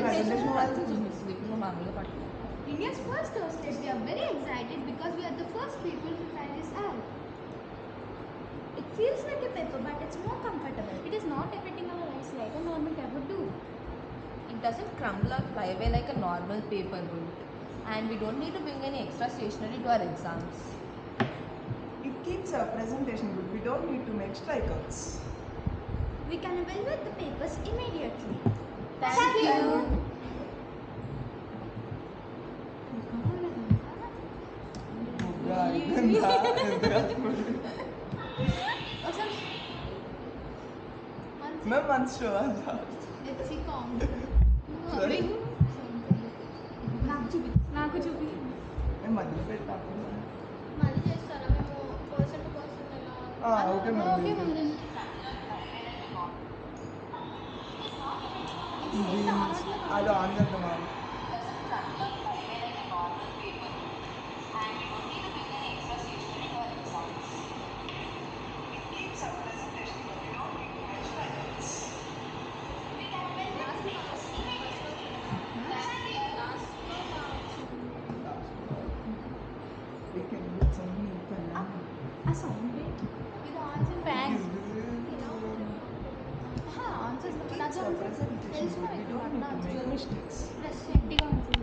Presentation also చూపిస్తుంది ఇప్పుడు నువ్వు మామూలుగా పట్టుకో. India's first hostess. We are very excited because we are the first people to try this out. It feels like a paper, but it's more comfortable. It is not affecting our eyes like a normal tab would do. It doesn't crumble or fly away like a normal paper would. And we don't need to bring any extra stationery to our exams. It keeps our presentation good. We don't need to make strikeouts. We can evaluate the papers immediately. Thank you. मैं मंशो Let's see నాకు చూపి मैं मध्य PETA మళ్ళీ చేస్తారా మేము person to person ఎలా okay okay ma'am అది on చేద్దాం మ్యామ్ ఆ సౌండ్ ఇది ఆన్ చేసి ఫ్యాన్ ఆన్ చేసి తెలుసు మరి mistakes. ప్రెస్ గట్టిగా ఉంటుంది